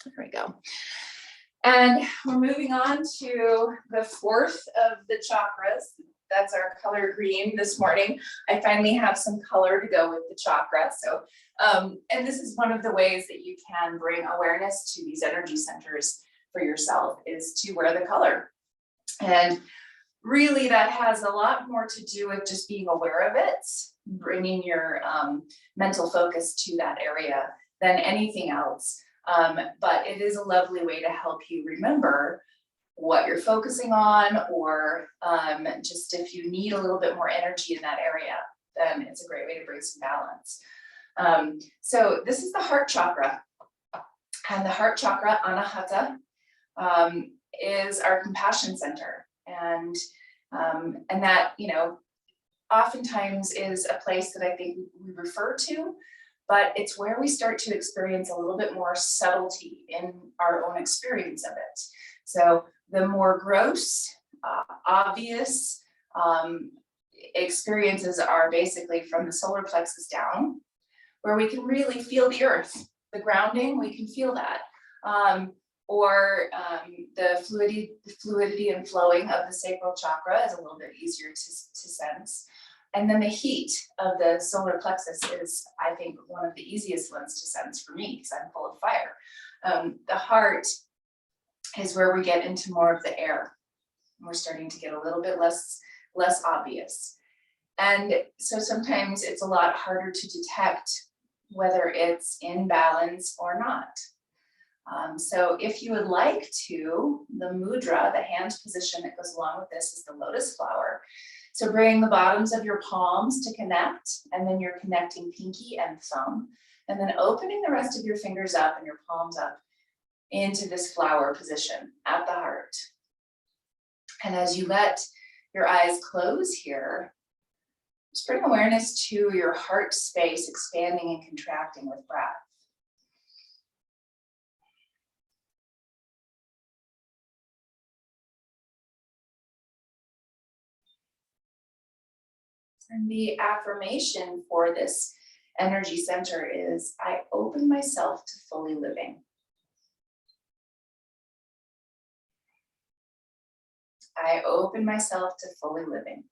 There we go. And we're moving on to the fourth of the chakras. That's our color green this morning. I finally have some color to go with the chakra. So, and this is one of the ways that you can bring awareness to these energy centers for yourself, is to wear the color. And really that has a lot more to do with just being aware of it, bringing your mental focus to that area than anything else. But it is a lovely way to help you remember what you're focusing on, or just if you need a little bit more energy in that area, then it's a great way to bring some balance. So this is the heart chakra, and the heart chakra, anahata, is our compassion center. And that, you know, oftentimes is a place that I think we refer to, but it's where we start to experience a little bit more subtlety in our own experience of it. So the more gross, obvious experiences are basically from the solar plexus down, where we can really feel the earth, the grounding, we can feel that. Or the fluidity and flowing of the sacral chakra is a little bit easier to sense. And then the heat of the solar plexus is, I think, one of the easiest ones to sense for me, because I'm full of fire. The heart is where we get into more of the air. We're starting to get a little bit less obvious. And so sometimes it's a lot harder to detect whether it's in balance or not. So if you would like to, the mudra, the hand position that goes along with this, is the lotus flower. So bring the bottoms of your palms to connect, and then you're connecting pinky and thumb, and then opening the rest of your fingers up and your palms up into this flower position at the heart. And as you let your eyes close here, just bring awareness to your heart space expanding and contracting with breath. And the affirmation for this energy center is, I open myself to fully living. I open myself to fully living.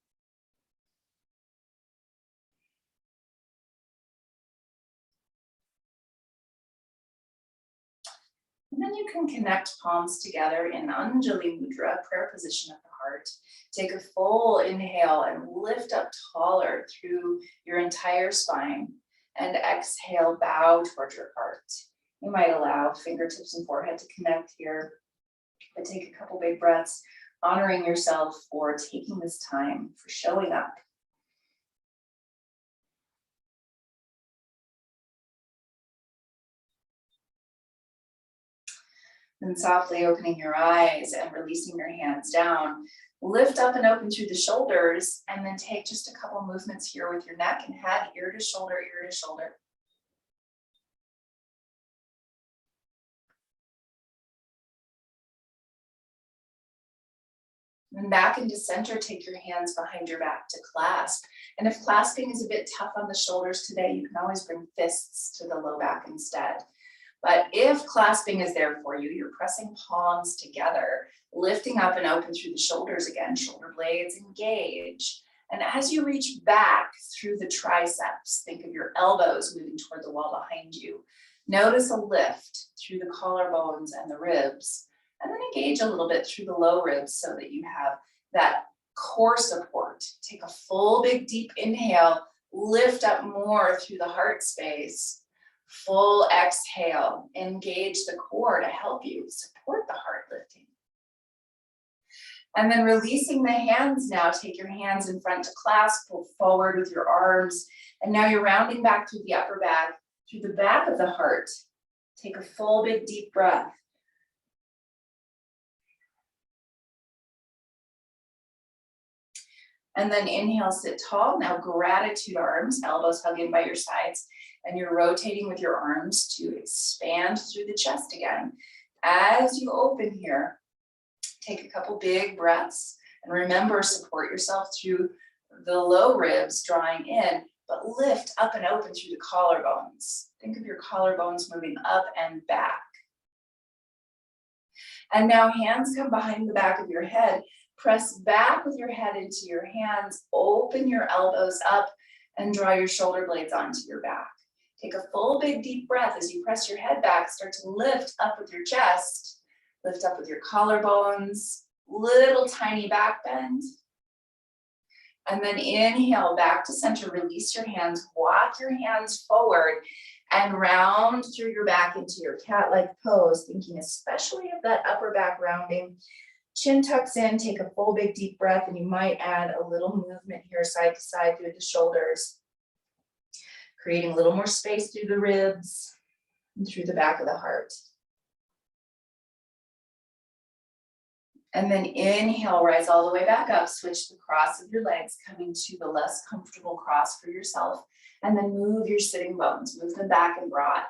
And then you can connect palms together in Anjali Mudra, prayer position at the heart. Take a full inhale and lift up taller through your entire spine. And exhale, bow towards your heart. You might allow fingertips and forehead to connect here, but take a couple big breaths, honoring yourself for taking this time, for showing up. Then softly opening your eyes and releasing your hands down. Lift up and open through the shoulders, and then take just a couple movements here with your neck and head, ear to shoulder, ear to shoulder. And back into center, take your hands behind your back to clasp. And if clasping is a bit tough on the shoulders today, you can always bring fists to the low back instead. But if clasping is there for you, you're pressing palms together, lifting up and open through the shoulders again, shoulder blades engage. And as you reach back through the triceps, think of your elbows moving toward the wall behind you. Notice a lift through the collarbones and the ribs, and then engage a little bit through the low ribs so that you have that core support. Take a full, big, deep inhale, lift up more through the heart space. Full exhale, engage the core to help you support the heart lifting. And then releasing the hands now, take your hands in front to clasp, pull forward with your arms. And now you're rounding back through the upper back, through the back of the heart. Take a full, big, deep breath. And then inhale, sit tall. Now gratitude arms, elbows hug in by your sides. And you're rotating with your arms to expand through the chest again. As you open here, take a couple big breaths. And remember, support yourself through the low ribs, drawing in, but lift up and open through the collarbones. Think of your collarbones moving up and back. And now hands come behind the back of your head. Press back with your head into your hands, open your elbows up, and draw your shoulder blades onto your back. Take a full big deep breath as you press your head back, start to lift up with your chest, lift up with your collarbones, little tiny back bend. And then inhale back to center, release your hands, walk your hands forward and round through your back into your cat-like pose, thinking especially of that upper back rounding. Chin tucks in, take a full big deep breath, and you might add a little movement here side to side through the shoulders, creating a little more space through the ribs and through the back of the heart. And then inhale, rise all the way back up, switch the cross of your legs, coming to the less comfortable cross for yourself, and then move your sitting bones, move them back and broad.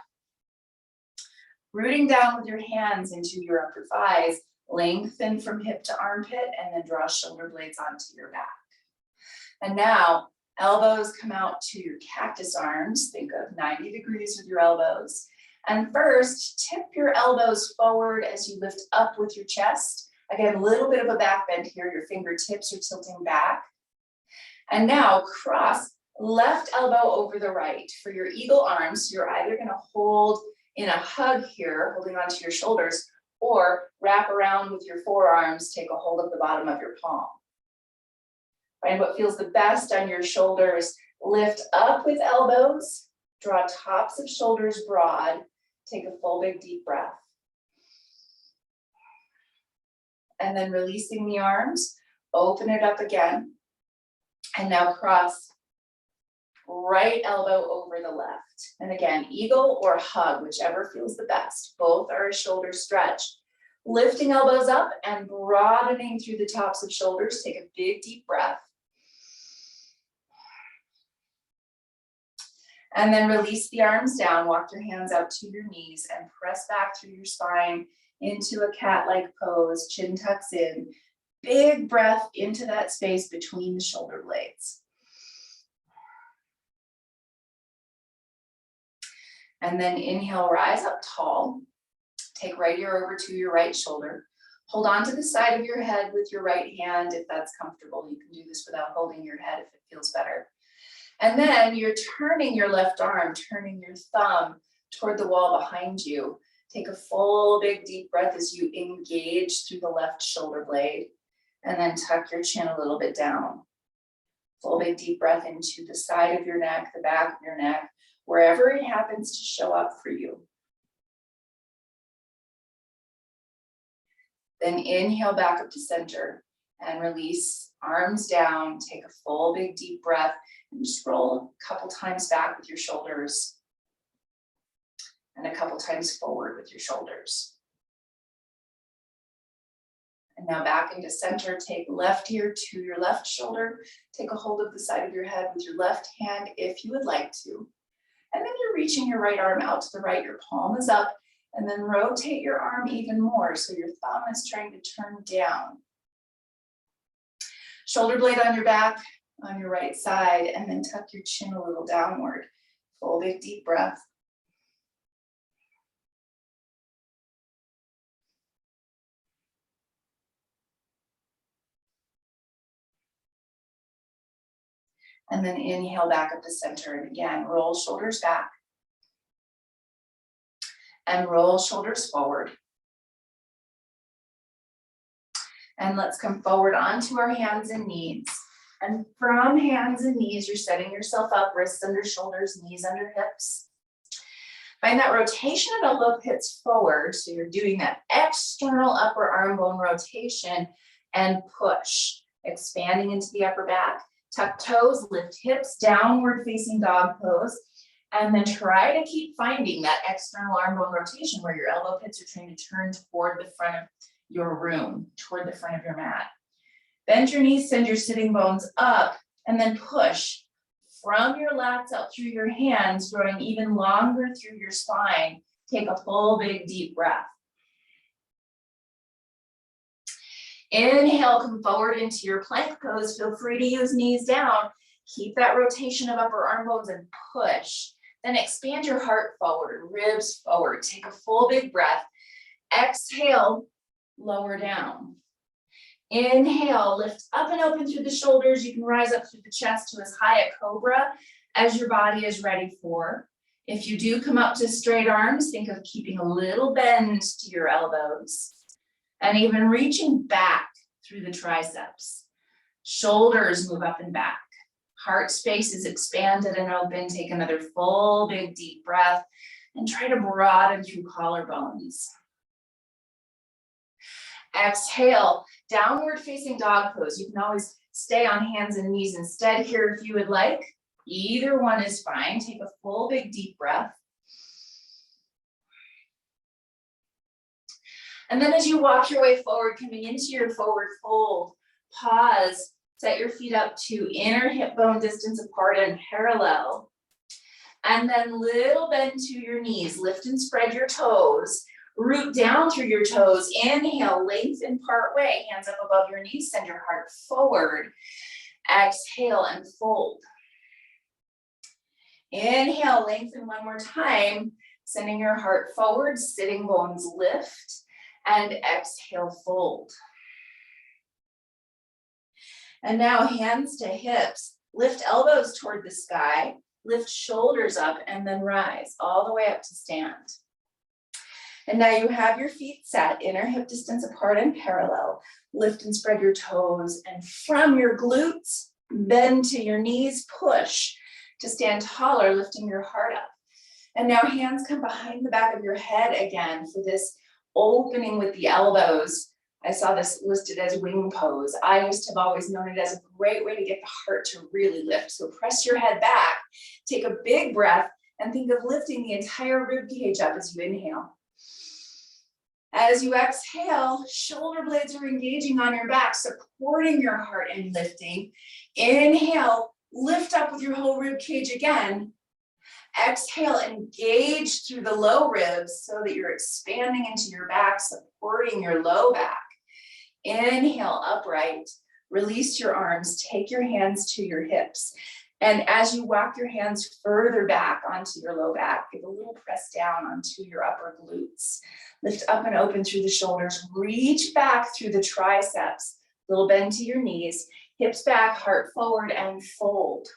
Rooting down with your hands into your upper thighs, lengthen from hip to armpit, and then draw shoulder blades onto your back. And now, elbows come out to your cactus arms, think of 90 degrees with your elbows. And first, tip your elbows forward as you lift up with your chest. Again, a little bit of a back bend here, your fingertips are tilting back. And now cross left elbow over the right. For your eagle arms, you're either gonna hold in a hug here, holding onto your shoulders, or wrap around with your forearms, take a hold of the bottom of your palm. Find what feels the best on your shoulders. Lift up with elbows, draw tops of shoulders broad, take a full big deep breath. And then releasing the arms, open it up again. And now cross right elbow over the left. And again, eagle or hug, whichever feels the best. Both are a shoulder stretch. Lifting elbows up and broadening through the tops of shoulders. Take a big deep breath. And then release the arms down, walk your hands out to your knees and press back through your spine into a cat-like pose, chin tucks in, big breath into that space between the shoulder blades. And then inhale, rise up tall. Take right ear over to your right shoulder. Hold on to the side of your head with your right hand if that's comfortable. You can do this without holding your head if it feels better. And then you're turning your left arm, turning your thumb toward the wall behind you. Take a full big deep breath as you engage through the left shoulder blade, and then tuck your chin a little bit down. Full big deep breath into the side of your neck, the back of your neck, wherever it happens to show up for you. Then inhale back up to center and release, arms down, take a full big deep breath and just roll a couple times back with your shoulders and a couple times forward with your shoulders. And now back into center, take left ear to your left shoulder, take a hold of the side of your head with your left hand if you would like to. And then you're reaching your right arm out to the right, your palm is up, and then rotate your arm even more so your thumb is trying to turn down. Shoulder blade on your back, on your right side, and then tuck your chin a little downward. Full big deep breath. And then inhale back up to center. And again, roll shoulders back. And roll shoulders forward. And let's come forward onto our hands and knees. And from hands and knees, you're setting yourself up, wrists under shoulders, knees under hips. Find that rotation of elbow pits forward. So you're doing that external upper arm bone rotation and push, expanding into the upper back. Tuck toes, lift hips, downward facing dog pose. And then try to keep finding that external arm bone rotation where your elbow pits are trying to turn toward the front of your room, toward the front of your mat. Bend your knees, send your sitting bones up, and then push from your lats out through your hands, growing even longer through your spine. Take a full, big, deep breath. Inhale, come forward into your plank pose. Feel free to use knees down. Keep that rotation of upper arm bones and push. Then expand your heart forward, ribs forward. Take a full, big breath. Exhale, lower down. Inhale, lift up and open through the shoulders. You can rise up through the chest to as high a cobra as your body is ready for. If you do come up to straight arms, think of keeping a little bend to your elbows and even reaching back through the triceps. Shoulders move up and back. Heart space is expanded and open. Take another full, big, deep breath and try to broaden through collarbones. Exhale, downward facing dog pose. You can always stay on hands and knees instead here if you would like. Either one is fine. Take a full, big, deep breath. And then as you walk your way forward, coming into your forward fold, pause, set your feet up to inner hip bone distance apart and parallel. And then little bend to your knees, lift and spread your toes. Root down through your toes. Inhale, lengthen part way, hands up above your knees, send your heart forward. Exhale and fold. Inhale, lengthen one more time, sending your heart forward, sitting bones lift, and exhale, fold. And now hands to hips, lift elbows toward the sky, lift shoulders up, and then rise all the way up to stand. And now you have your feet set, inner hip distance apart and parallel. Lift and spread your toes, and from your glutes, bend to your knees, push to stand taller, lifting your heart up. And now hands come behind the back of your head again for this opening with the elbows. I saw this listed as wing pose. I used to have always known it as a great way to get the heart to really lift. So press your head back, take a big breath, and think of lifting the entire rib cage up as you inhale. As you exhale, shoulder blades are engaging on your back, supporting your heart and lifting. Inhale, lift up with your whole rib cage again. Exhale, engage through the low ribs so that you're expanding into your back, supporting your low back. Inhale, upright. Release your arms, take your hands to your hips. And as you walk your hands further back onto your low back, give a little press down onto your upper glutes. Lift up and open through the shoulders, reach back through the triceps, little bend to your knees, hips back, heart forward, and fold.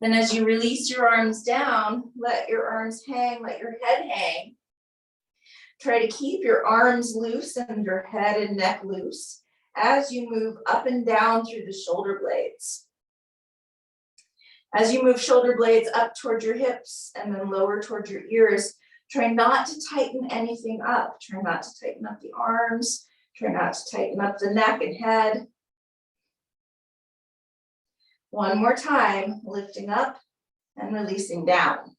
Then as you release your arms down, let your arms hang, let your head hang. Try to keep your arms loose and your head and neck loose as you move up and down through the shoulder blades. As you move shoulder blades up towards your hips and then lower towards your ears, try not to tighten anything up. Try not to tighten up the arms. Try not to tighten up the neck and head. One more time, lifting up and releasing down.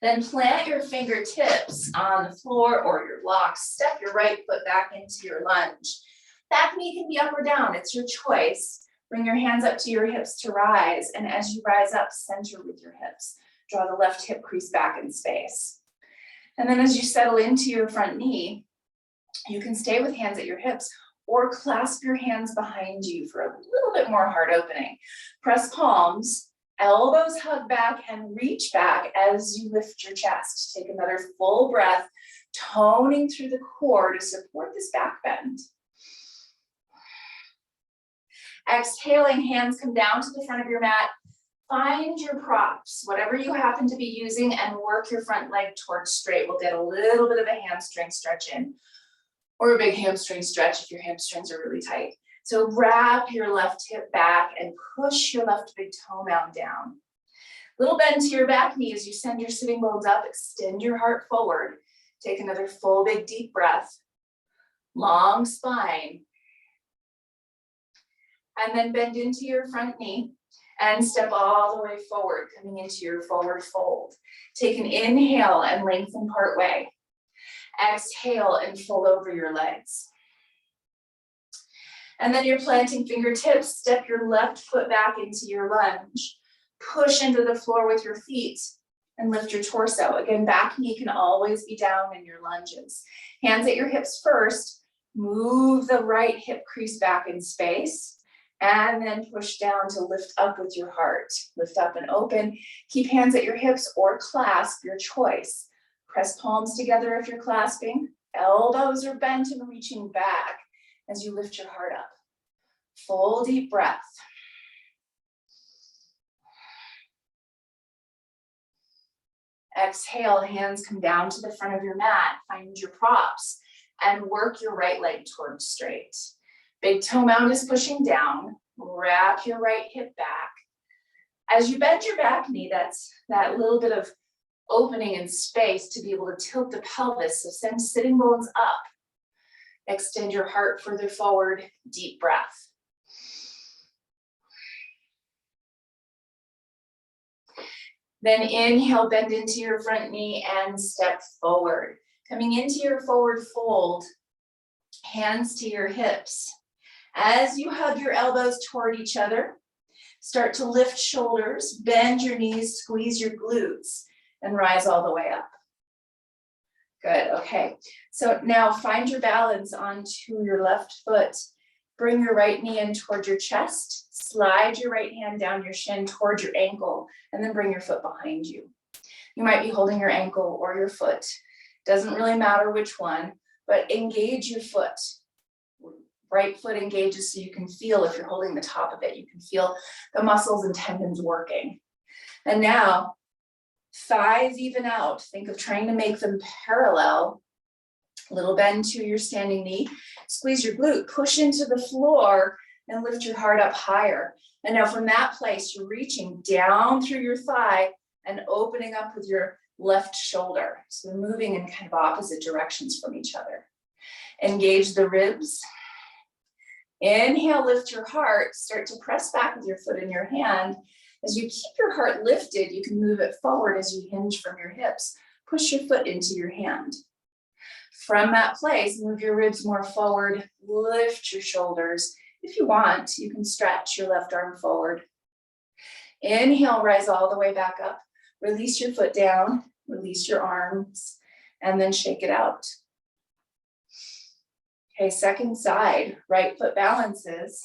Then plant your fingertips on the floor or your blocks. Step your right foot back into your lunge. Back knee can be up or down, it's your choice. Bring your hands up to your hips to rise, and as you rise up, center with your hips. Draw the left hip crease back in space. And then as you settle into your front knee, you can stay with hands at your hips or clasp your hands behind you for a little bit more heart opening. Press palms, elbows hug back, and reach back as you lift your chest. Take another full breath, toning through the core to support this back bend. Exhaling, hands come down to the front of your mat. Find your props, whatever you happen to be using, and work your front leg towards straight. We'll get a little bit of a hamstring stretch in, or a big hamstring stretch if your hamstrings are really tight. So wrap your left hip back and push your left big toe mound down. Little bend to your back knee as you send your sitting bones up, extend your heart forward. Take another full big deep breath. Long spine. And then bend into your front knee and step all the way forward, coming into your forward fold. Take an inhale and lengthen part way. Exhale and fold over your legs. And then you're planting fingertips, step your left foot back into your lunge. Push into the floor with your feet and lift your torso. Again, back knee can always be down in your lunges. Hands at your hips first. Move the right hip crease back in space. And then push down to lift up with your heart. Lift up and open. Keep hands at your hips or clasp, your choice. Press palms together if you're clasping. Elbows are bent and reaching back as you lift your heart up. Full deep breath. Exhale, hands come down to the front of your mat. Find your props and work your right leg towards straight. Big toe mound is pushing down. Wrap your right hip back. As you bend your back knee, that's that little bit of opening in space to be able to tilt the pelvis. So send sitting bones up. Extend your heart further forward. Deep breath. Then inhale, bend into your front knee and step forward. Coming into your forward fold, hands to your hips. As you hug your elbows toward each other, start to lift shoulders, bend your knees, squeeze your glutes, and rise all the way up. Good, okay. So now find your balance onto your left foot. Bring your right knee in toward your chest, slide your right hand down your shin toward your ankle, and then bring your foot behind you. You might be holding your ankle or your foot. Doesn't really matter which one, but engage your foot. Right foot engages so you can feel, if you're holding the top of it, you can feel the muscles and tendons working. And now, thighs even out. Think of trying to make them parallel. Little bend to your standing knee. Squeeze your glute, push into the floor, and lift your heart up higher. And now from that place, you're reaching down through your thigh and opening up with your left shoulder. So they're moving in kind of opposite directions from each other. Engage the ribs. Inhale, lift your heart. Start to press back with your foot in your hand. As you keep your heart lifted, you can move it forward as you hinge from your hips. Push your foot into your hand. From that place, move your ribs more forward, lift your shoulders. If you want, you can stretch your left arm forward. Inhale, rise all the way back up. Release your foot down, release your arms, and then shake it out. Okay, second side, right foot balances.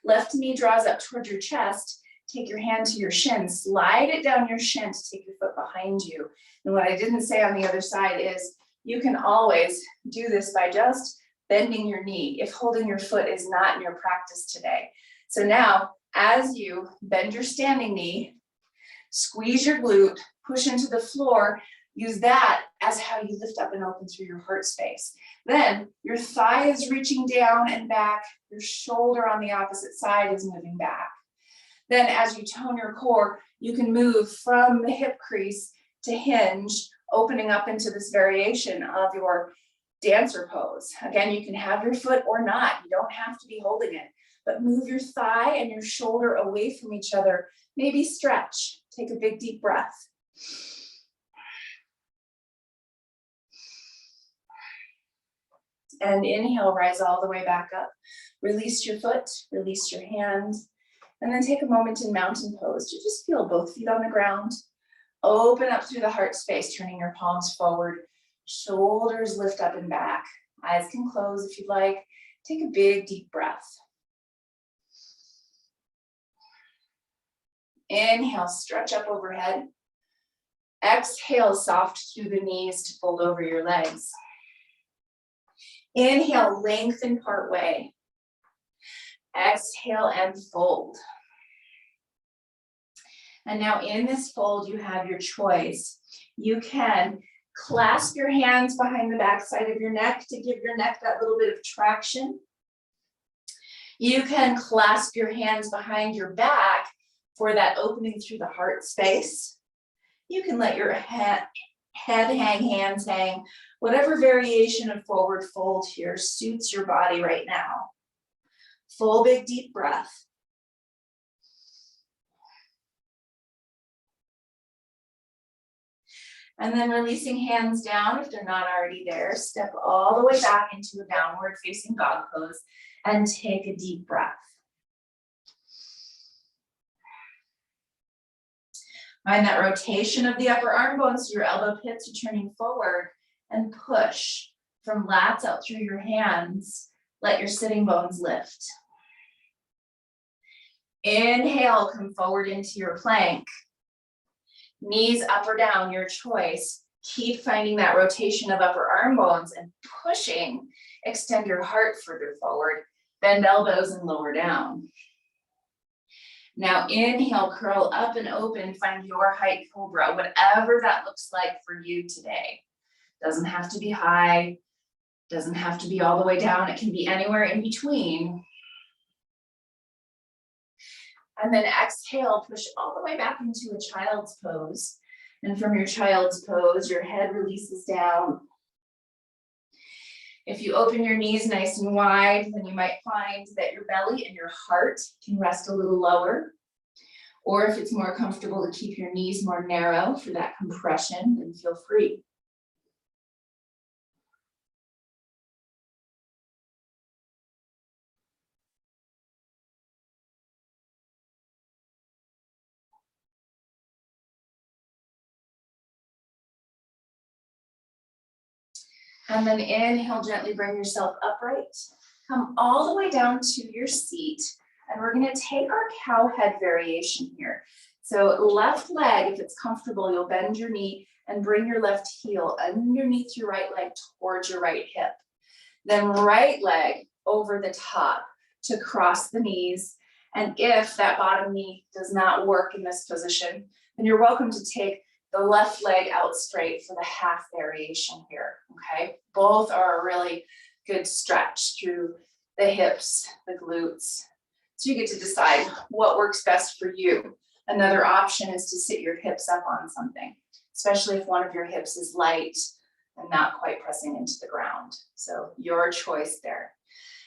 Left knee draws up toward your chest. Take your hand to your shin, slide it down your shin to take your foot behind you. And what I didn't say on the other side is, you can always do this by just bending your knee if holding your foot is not in your practice today. So now, as you bend your standing knee, squeeze your glute, push into the floor, use that as how you lift up and open through your heart space. Then your thigh is reaching down and back, your shoulder on the opposite side is moving back. Then as you tone your core, you can move from the hip crease to hinge, opening up into this variation of your dancer pose. Again, you can have your foot or not. You don't have to be holding it, but move your thigh and your shoulder away from each other. Maybe stretch. Take a big deep breath. And inhale, rise all the way back up. Release your foot, release your hand, and then take a moment in mountain pose to just feel both feet on the ground. Open up through the heart space, turning your palms forward. Shoulders lift up and back. Eyes can close if you'd like. Take a big deep breath. Inhale, stretch up overhead. Exhale, soft through the knees to fold over your legs. Inhale, lengthen part way. Exhale and fold. And now in this fold, you have your choice. You can clasp your hands behind the back side of your neck to give your neck that little bit of traction. You can clasp your hands behind your back for that opening through the heart space. You can let your head hang, hands hang. Whatever variation of forward fold here suits your body right now. Full big deep breath. And then releasing hands down if they're not already there. Step all the way back into a downward facing dog pose and take a deep breath. Find that rotation of the upper arm bones, so your elbow pits are turning forward, and push from lats out through your hands. Let your sitting bones lift. Inhale, come forward into your plank. Knees up or down, your choice. Keep finding that rotation of upper arm bones and pushing. Extend your heart further forward. Bend elbows and lower down. Now inhale, curl up and open, find your height cobra, whatever that looks like for you today. Doesn't have to be high, doesn't have to be all the way down, it can be anywhere in between. And then exhale, push all the way back into a child's pose. And from your child's pose, your head releases down. If you open your knees nice and wide, then you might find that your belly and your heart can rest a little lower. Or if it's more comfortable to keep your knees more narrow for that compression, then feel free. And then inhale, gently bring yourself upright. Come all the way down to your seat. And we're gonna take our cow head variation here. So left leg, if it's comfortable, you'll bend your knee and bring your left heel underneath your right leg towards your right hip. Then right leg over the top to cross the knees. And if that bottom knee does not work in this position, then you're welcome to take the left leg out straight for the half variation here, okay? Both are a really good stretch through the hips, the glutes. So you get to decide what works best for you. Another option is to sit your hips up on something, especially if one of your hips is light and not quite pressing into the ground. So your choice there.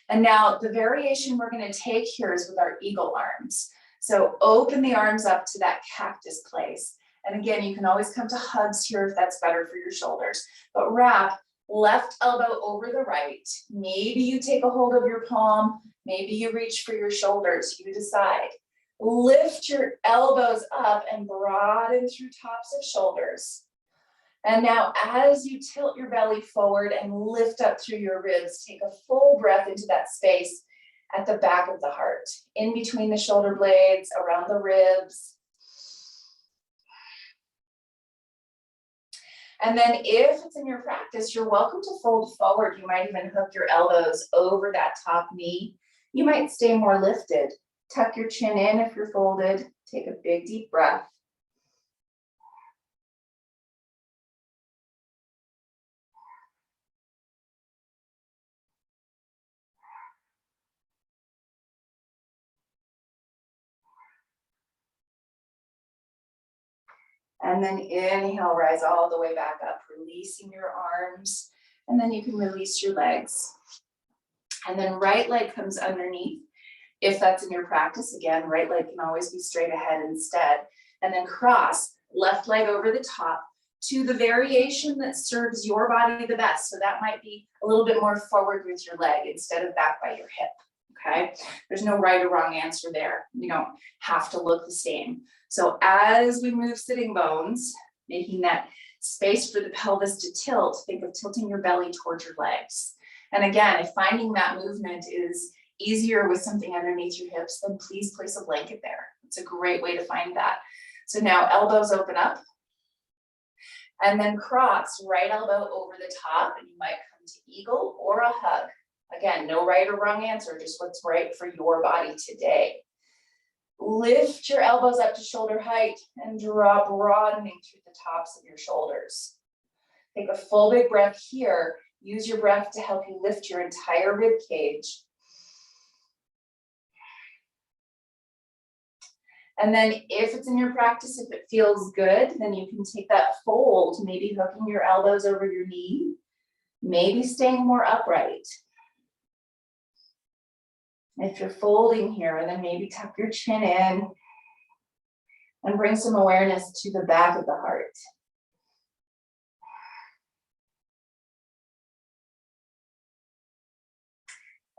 And now the variation we're going to take here is with our eagle arms. So open the arms up to that cactus place. And again, you can always come to hugs here if that's better for your shoulders, but wrap left elbow over the right. Maybe you take a hold of your palm, maybe you reach for your shoulders, you decide. Lift your elbows up and broaden through tops of shoulders. And now as you tilt your belly forward and lift up through your ribs, take a full breath into that space at the back of the heart, in between the shoulder blades, around the ribs. And then if it's in your practice, you're welcome to fold forward. You might even hook your elbows over that top knee. You might stay more lifted. Tuck your chin in if you're folded. Take a big deep breath. And then inhale, rise all the way back up, releasing your arms. And then you can release your legs. And then right leg comes underneath. If that's in your practice, again, right leg can always be straight ahead instead. And then cross, left leg over the top to the variation that serves your body the best. So that might be a little bit more forward with your leg instead of back by your hip, okay? There's no right or wrong answer there. You don't have to look the same. So as we move sitting bones, making that space for the pelvis to tilt, think of tilting your belly towards your legs. And again, if finding that movement is easier with something underneath your hips, then please place a blanket there. It's a great way to find that. So now elbows open up and then cross, right elbow over the top, and you might come to eagle or a hug. Again, no right or wrong answer, just what's right for your body today. Lift your elbows up to shoulder height and draw broadening through the tops of your shoulders. Take a full big breath here. Use your breath to help you lift your entire rib cage. And then if it's in your practice, if it feels good, then you can take that fold, maybe hooking your elbows over your knee, maybe staying more upright. If you're folding here, then maybe tuck your chin in and bring some awareness to the back of the heart.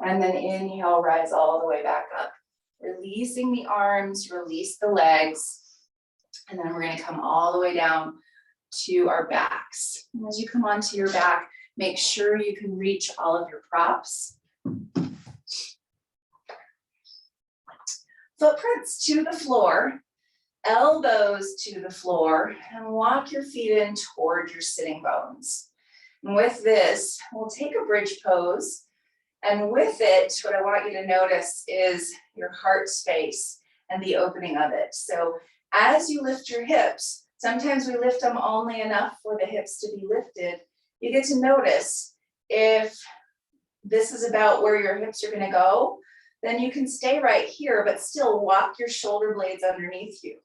And then inhale, rise all the way back up. Releasing the arms, release the legs. And then we're going to come all the way down to our backs. And as you come onto your back, make sure you can reach all of your props. Footprints to the floor. elbows to the floor, and walk your feet in toward your sitting bones. And with this, we'll take a bridge pose. And with it, what I want you to notice is your heart space and the opening of it. So as you lift your hips, sometimes we lift them only enough for the hips to be lifted. You get to notice if this is about where your hips are going to go, then you can stay right here, but still walk your shoulder blades underneath you.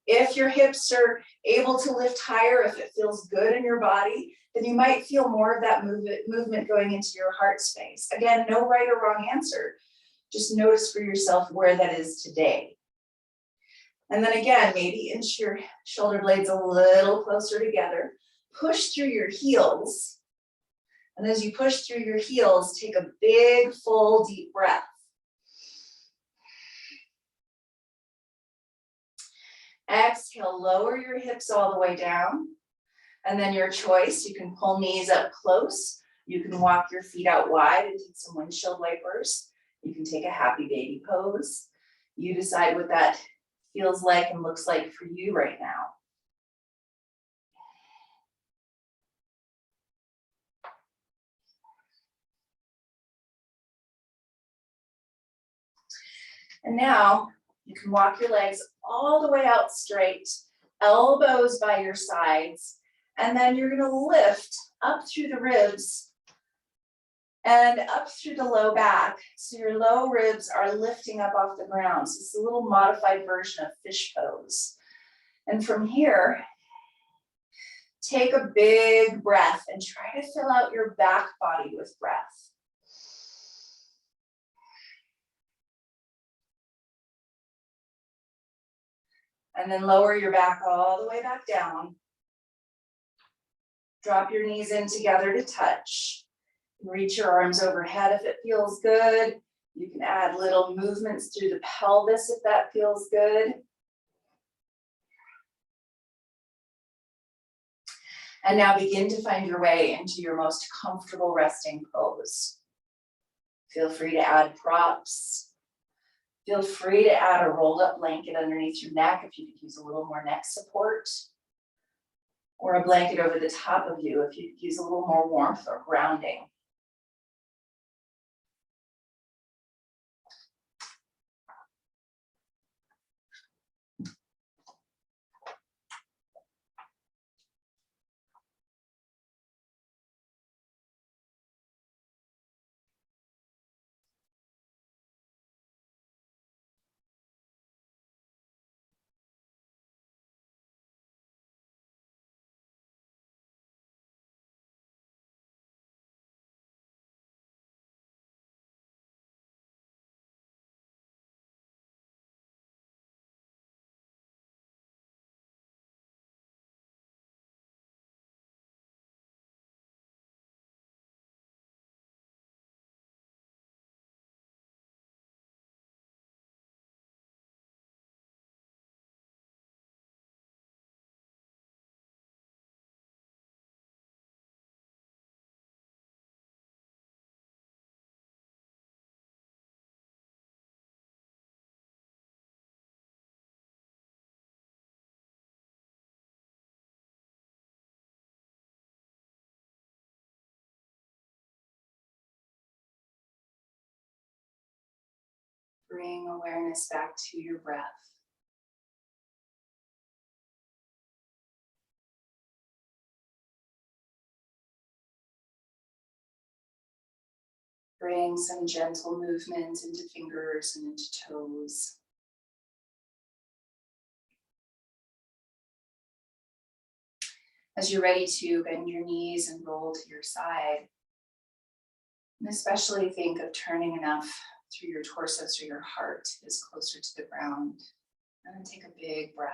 If your hips are able to lift higher, if it feels good in your body, then you might feel more of that movement going into your heart space. Again, no right or wrong answer. Just notice for yourself where that is today. And then again, maybe inch your shoulder blades a little closer together. Push through your heels. And as you push through your heels, take a big, full, deep breath. Exhale, lower your hips all the way down. And then your choice, you can pull knees up close. You can walk your feet out wide and take some windshield wipers. You can take a happy baby pose. You decide what that feels like and looks like for you right now. And now you can walk your legs all the way out straight, elbows by your sides, and then you're going to lift up through the ribs and up through the low back. So your low ribs are lifting up off the ground. So it's a little modified version of fish pose. And from here, take a big breath and try to fill out your back body with breath. And then lower your back all the way back down. Drop your knees in together to touch. Reach your arms overhead if it feels good. You can add little movements through the pelvis if that feels good. And now begin to find your way into your most comfortable resting pose. Feel free to add props. Feel free to add a rolled up blanket underneath your neck if you could use a little more neck support. Or a blanket over the top of you if you could use a little more warmth or grounding. Bring awareness back to your breath. Bring some gentle movement into fingers and into toes. As you're ready to bend your knees and roll to your side, and especially think of turning enough through your torso so your heart is closer to the ground. And then take a big breath.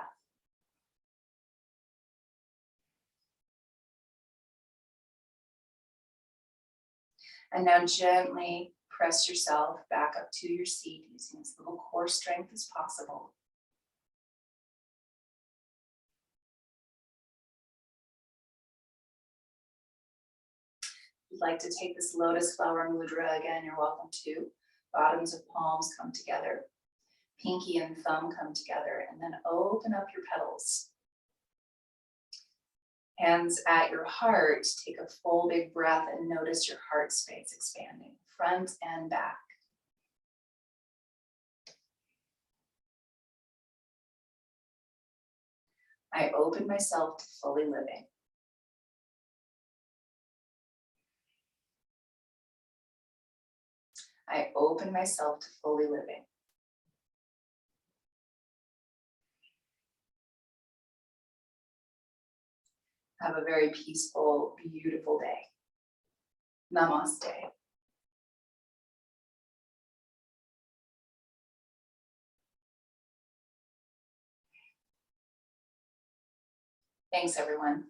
And now gently press yourself back up to your seat using as little core strength as possible. If you'd like to take this Lotus flower mudra again, you're welcome to. Bottoms of palms come together. Pinky and thumb come together, and then open up your petals. Hands at your heart, take a full big breath and notice your heart space expanding, front and back. I open myself to fully living. I open myself to fully living. Have a very peaceful, beautiful day. Namaste. Thanks, everyone.